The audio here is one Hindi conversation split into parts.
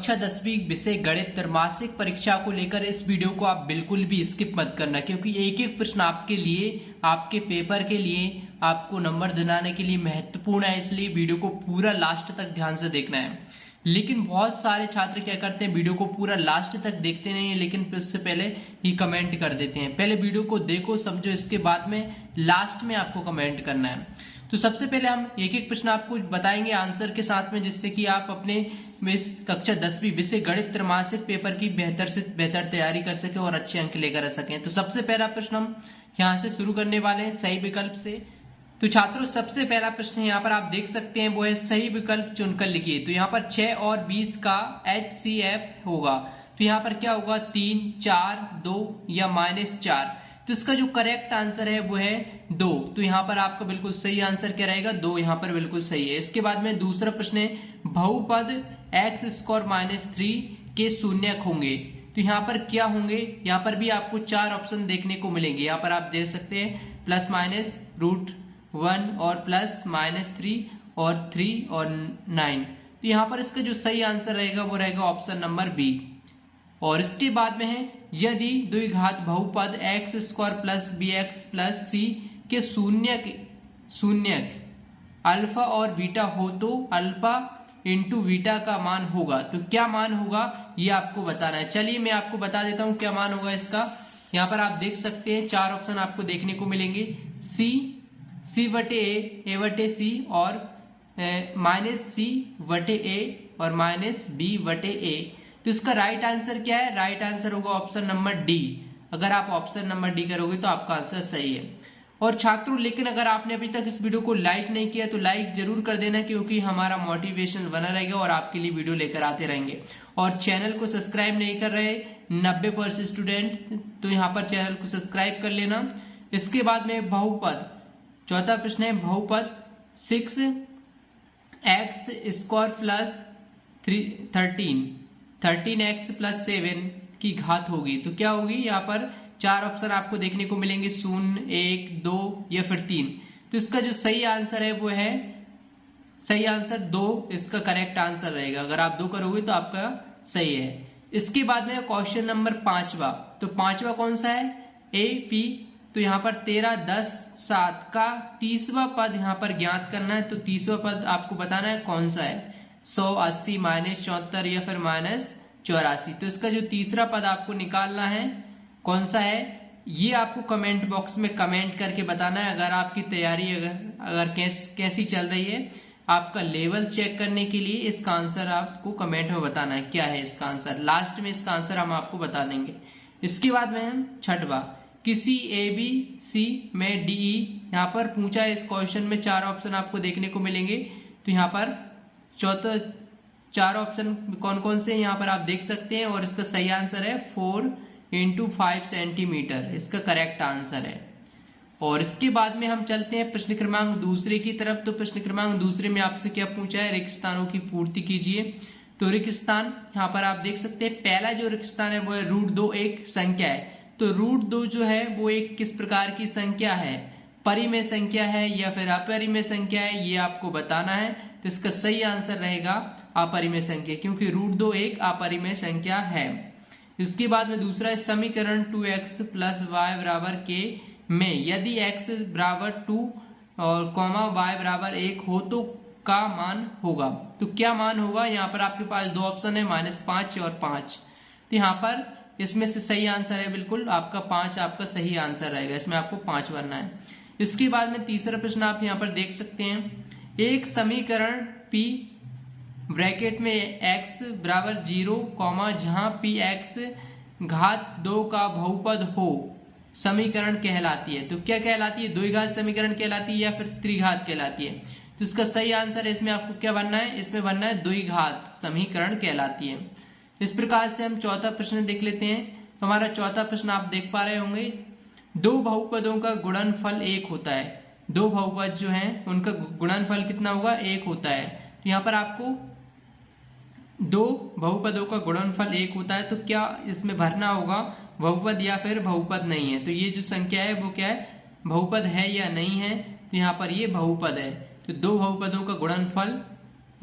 कक्षा 10वीं विषय गणित त्रैमासिक परीक्षा को लेकर इस वीडियो को आप बिल्कुल भी स्किप मत करना, क्योंकि एक एक प्रश्न आपके लिए, आपके पेपर के लिए, आपको नंबर दिलाने के लिए महत्वपूर्ण है। इसलिए वीडियो को पूरा लास्ट तक ध्यान से देखना है। लेकिन बहुत सारे छात्र क्या करते हैं, वीडियो को पूरा लास्ट तक देखते नहीं है, लेकिन उससे पहले ही कमेंट कर देते हैं। पहले वीडियो को देखो, समझो, इसके बाद में लास्ट में आपको कमेंट करना है। तो सबसे पहले हम एक एक प्रश्न आपको बताएंगे आंसर के साथ में, जिससे कि आप अपने इस कक्षा 10वीं विषय गणित त्रैमासिक पेपर की बेहतर से बेहतर तैयारी कर सके और अच्छे अंक लेकर आ सकें। तो सबसे पहला प्रश्न हम यहाँ से शुरू करने वाले हैं सही विकल्प से। तो छात्रों, सबसे पहला प्रश्न यहाँ पर आप देख सकते हैं, वो है सही विकल्प चुनकर लिखिए। तो यहाँ पर 6 और 20 का HCF होगा। तो यहाँ पर क्या होगा, 3, 4, 2 या -4। तो इसका जो करेक्ट आंसर है वो है 2। तो यहाँ पर आपका बिल्कुल सही आंसर क्या रहेगा, 2 यहाँ पर बिल्कुल सही है। इसके बाद में दूसरा प्रश्न है बहुपद x² -3 के शून्यक होंगे। तो यहाँ पर क्या होंगे, यहाँ पर भी आपको 4 ऑप्शन देखने को मिलेंगे। यहाँ पर आप देख सकते हैं +-√1 और +-3 और 3 और 9। तो यहाँ पर इसका जो सही आंसर रहेगा वो रहेगा ऑप्शन नंबर बी। और इसके बाद में है यदि द्विघात बहुपद x² + bx + c के शून्यक अल्फा और बीटा हो तो अल्फा इंटू बीटा का मान होगा। तो क्या मान होगा ये आपको बताना है। चलिए मैं आपको बता देता हूं क्या मान होगा इसका। यहाँ पर आप देख सकते हैं 4 ऑप्शन आपको देखने को मिलेंगे, C/A/C और -C/A और -B/A। तो इसका राइट आंसर क्या है, राइट आंसर होगा ऑप्शन नंबर डी। अगर आप ऑप्शन नंबर डी करोगे तो आपका आंसर सही है। और छात्रों, लेकिन अगर आपने अभी तक इस वीडियो को लाइक नहीं किया तो लाइक जरूर कर देना, क्योंकि हमारा मोटिवेशन बना रहेगा और आपके लिए वीडियो लेकर आते रहेंगे। और चैनल को सब्सक्राइब नहीं कर रहे 90% स्टूडेंट, तो यहाँ पर चैनल को सब्सक्राइब कर लेना। इसके बाद में बहुपद, चौथा प्रश्न है बहुपद 6x² + 13x + 7 की घात होगी। तो क्या होगी, यहाँ पर 4 ऑप्शन आपको देखने को मिलेंगे, 0, 1, 2 या फिर 3। तो इसका जो सही आंसर है वो है सही आंसर 2, इसका करेक्ट आंसर रहेगा। अगर आप 2 करोगे तो आपका सही है। इसके बाद में क्वेश्चन नंबर 5वां। तो 5वां कौन सा है, AP। तो यहाँ पर 13, 10, 7 का 30वां पद यहाँ पर ज्ञात करना है। तो 30वां पद आपको बताना है कौन सा है, 100, 80, -74 या फिर -84। तो इसका जो तीसरा पद आपको निकालना है कौन सा है, ये आपको कमेंट बॉक्स में कमेंट करके बताना है। अगर आपकी तैयारी अगर कैसी चल रही है, आपका लेवल चेक करने के लिए इसका आंसर आपको कमेंट में बताना है क्या है इसका आंसर। लास्ट में इसका आंसर हम आपको बता देंगे। इसके बाद में हम 6वां, किसी ABC में DE यहाँ पर पूछा है। इस क्वेश्चन में 4 ऑप्शन आपको देखने को मिलेंगे। तो यहाँ पर 4 ऑप्शन कौन कौन से यहाँ पर आप देख सकते हैं। और इसका सही आंसर है 4 × 5 सेंटीमीटर, इसका करेक्ट आंसर है। और इसके बाद में हम चलते हैं प्रश्न क्रमांक दूसरे की तरफ। तो प्रश्न क्रमांक दूसरे में आपसे क्या पूछा है, रिक्त स्थानों की पूर्ति कीजिए। तो रिक्त स्थान यहाँ पर आप देख सकते हैं, पहला जो रिक्त स्थान है वो है √2 एक संख्या है। तो √2 जो है वो एक किस प्रकार की संख्या है, परिमेय संख्या है या फिर अपरिमेय संख्या है, ये आपको बताना है। तो इसका सही आंसर रहेगा अपरिमेय संख्या, क्योंकि √2 एक अपरिमेय संख्या है। इसके बाद में दूसरा है समीकरण 2x + y = k में यदि x = 2 और y = 1 हो तो का मान होगा। तो क्या मान होगा, यहाँ पर आपके पास 2 ऑप्शन है, -5 और 5। तो यहाँ पर इसमें से सही आंसर है बिल्कुल आपका 5, आपका सही आंसर रहेगा। इसमें आपको 5 भरना है। इसके बाद में तीसरा प्रश्न आप यहाँ पर देख सकते हैं, एक समीकरण P ब्रैकेट में x = 0, जहां px घात 2 का बहुपद हो समीकरण कहलाती है। तो क्या कहलाती है, द्विघात समीकरण कहलाती है या फिर त्रिघात कहलाती है। तो इसका सही आंसर है, इसमें आपको क्या बनना है, इसमें बनना है द्विघात समीकरण कहलाती है। इस प्रकार से हम चौथा प्रश्न देख लेते हैं। हमारा चौथा प्रश्न आप देख पा रहे होंगे, 2 बहुपदों का गुणनफल 1 होता है। 2 बहुपद जो हैं उनका गुणनफल कितना होगा, 1 होता है। तो यहाँ पर आपको 2 बहुपदों का गुणनफल 1 होता है। तो क्या इसमें भरना होगा, बहुपद या फिर बहुपद नहीं है। तो ये जो संख्या है वो क्या है, बहुपद है या नहीं है। तो यहाँ पर ये बहुपद है। तो 2 बहुपदों का गुणनफल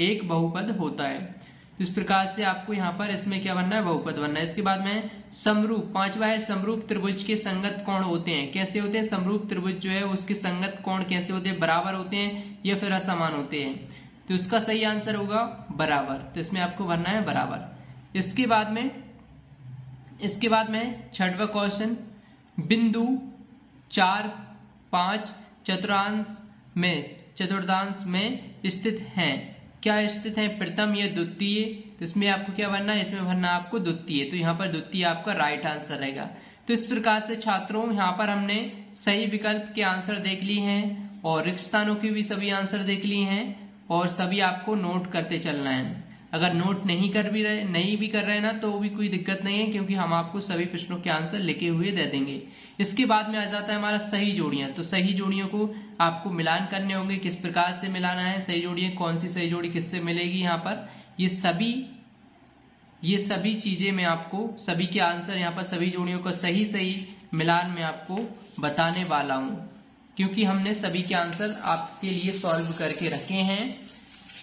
1 बहुपद होता है। तो इस प्रकार से आपको यहाँ पर इसमें क्या बनना है, बहुपद बनना है। इसके बाद में समरूप, पांचवा है समरूप त्रिभुज के संगत कोण होते हैं। कैसे होते हैं? समरूप त्रिभुज जो है उसके संगत कोण कैसे होते हैं? बराबर होते हैं या फिर असमान होते हैं। तो इसका सही आंसर होगा बराबर। तो इसमें आपको बनना है बराबर। इसके बाद में छठवां क्वेश्चन, बिंदु 4, 5 चतुर्थांश में स्थित हैं। क्या स्थित है? प्रथम या द्वितीय? तो इसमें आपको क्या बनना है? इसमें भरना आपको द्वितीय। तो यहाँ पर द्वितीय आपका राइट आंसर रहेगा। तो इस प्रकार से छात्रों यहाँ पर हमने सही विकल्प के आंसर देख लिए हैं और रिक्त स्थानों के भी सभी आंसर देख लिए हैं और सभी आपको नोट करते चलना है। अगर नोट नहीं भी कर रहे ना तो भी कोई दिक्कत नहीं है, क्योंकि हम आपको सभी प्रश्नों के आंसर लिखे हुए दे देंगे। इसके बाद में आ जाता है हमारा सही जोड़ियां। तो सही जोड़ियों को आपको मिलान करने होंगे। किस प्रकार से मिलाना है सही जोड़ियां, कौन सी सही जोड़ी किससे मिलेगी, यहाँ पर ये सभी चीजें मैं आपको, सभी के आंसर यहाँ पर सभी जोड़ियों को सही मिलान में आपको बताने वाला हूं, क्योंकि हमने सभी के आंसर आपके लिए सॉल्व करके रखे हैं,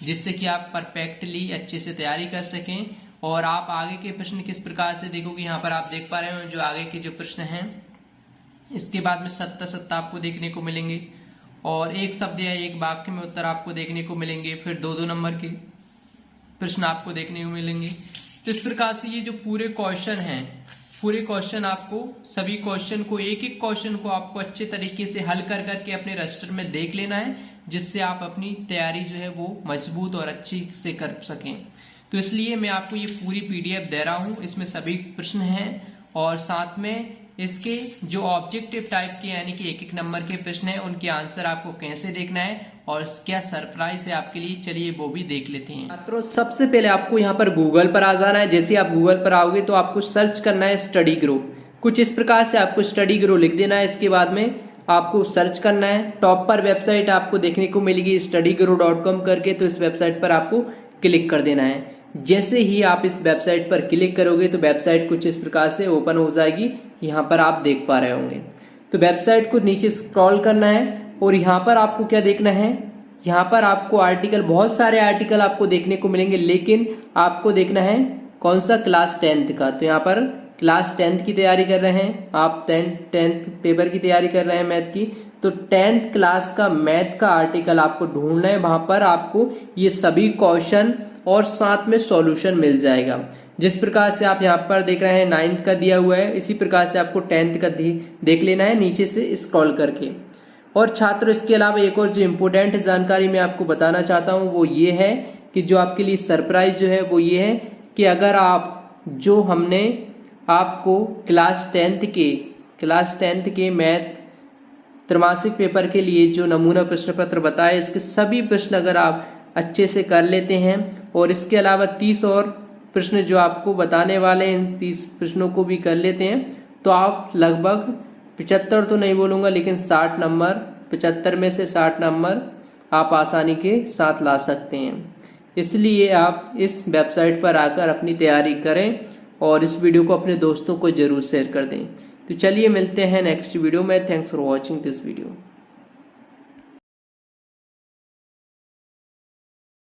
जिससे कि आप परफेक्टली अच्छे से तैयारी कर सकें और आप आगे के प्रश्न किस प्रकार से देखोगे। यहाँ पर आप देख पा रहे हो जो आगे के जो प्रश्न हैं, इसके बाद में 7 आपको देखने को मिलेंगे और एक शब्द या एक वाक्य में उत्तर आपको देखने को मिलेंगे। फिर 2-2 नंबर के प्रश्न आपको देखने को मिलेंगे। तो इस प्रकार से ये जो पूरे क्वेश्चन हैं, पूरे क्वेश्चन आपको, सभी क्वेश्चन को, एक एक क्वेश्चन को आपको अच्छे तरीके से हल कर करके अपने रजिस्टर में देख लेना है, जिससे आप अपनी तैयारी जो है वो मजबूत और अच्छी से कर सकें। तो इसलिए मैं आपको ये पूरी PDF दे रहा हूं, इसमें सभी प्रश्न हैं और साथ में इसके जो ऑब्जेक्टिव टाइप के यानी कि एक नंबर के प्रश्न हैं, उनके आंसर आपको कैसे देखना है और क्या सरप्राइज है आपके लिए, चलिए वो भी देख लेते हैं। छात्रों सबसे पहले आपको यहाँ पर गूगल पर आ जाना है। जैसे आप गूगल पर आओगे तो आपको सर्च करना है स्टडी ग्रो। कुछ इस प्रकार से आपको स्टडी ग्रो लिख देना है। इसके बाद में आपको सर्च करना है। टॉप पर वेबसाइट आपको देखने को मिलेगी studygrow.com करके, तो इस वेबसाइट पर आपको क्लिक कर देना है। जैसे ही आप इस वेबसाइट पर क्लिक करोगे तो वेबसाइट कुछ इस प्रकार से ओपन हो जाएगी। यहाँ पर आप देख पा रहे होंगे। तो वेबसाइट को नीचे स्क्रॉल करना है और यहाँ पर आपको क्या देखना है, यहाँ पर आपको आर्टिकल, बहुत सारे आर्टिकल आपको देखने को मिलेंगे, लेकिन आपको देखना है कौन सा, क्लास 10th का। तो यहाँ पर क्लास 10th की तैयारी कर रहे हैं आप, 10th पेपर की तैयारी कर रहे हैं मैथ की, तो 10th क्लास का मैथ का आर्टिकल आपको ढूंढना है। वहां पर आपको ये सभी क्वेश्चन और साथ में सॉल्यूशन मिल जाएगा। जिस प्रकार से आप यहाँ पर देख रहे हैं 9th का दिया हुआ है, इसी प्रकार से आपको 10th का देख लेना है नीचे से स्क्रॉल करके। और छात्रों इसके अलावा एक और जो इम्पोर्टेंट जानकारी मैं आपको बताना चाहता हूँ वो ये है कि जो आपके लिए सरप्राइज जो है वो ये है कि अगर आप, जो हमने आपको क्लास 10th के मैथ त्रैमासिक पेपर के लिए जो नमूना प्रश्न पत्र बताए, इसके सभी प्रश्न अगर आप अच्छे से कर लेते हैं और इसके अलावा 30 और प्रश्न जो आपको बताने वाले हैं, 30 प्रश्नों को भी कर लेते हैं, तो आप लगभग 75 तो नहीं बोलूँगा लेकिन 60 नंबर, 75 में से 60 नंबर आप आसानी के साथ ला सकते हैं। इसलिए आप इस वेबसाइट पर आकर अपनी तैयारी करें और इस वीडियो को अपने दोस्तों को जरूर शेयर कर दें। तो चलिए मिलते हैं नेक्स्ट वीडियो में। Thanks for watching this video.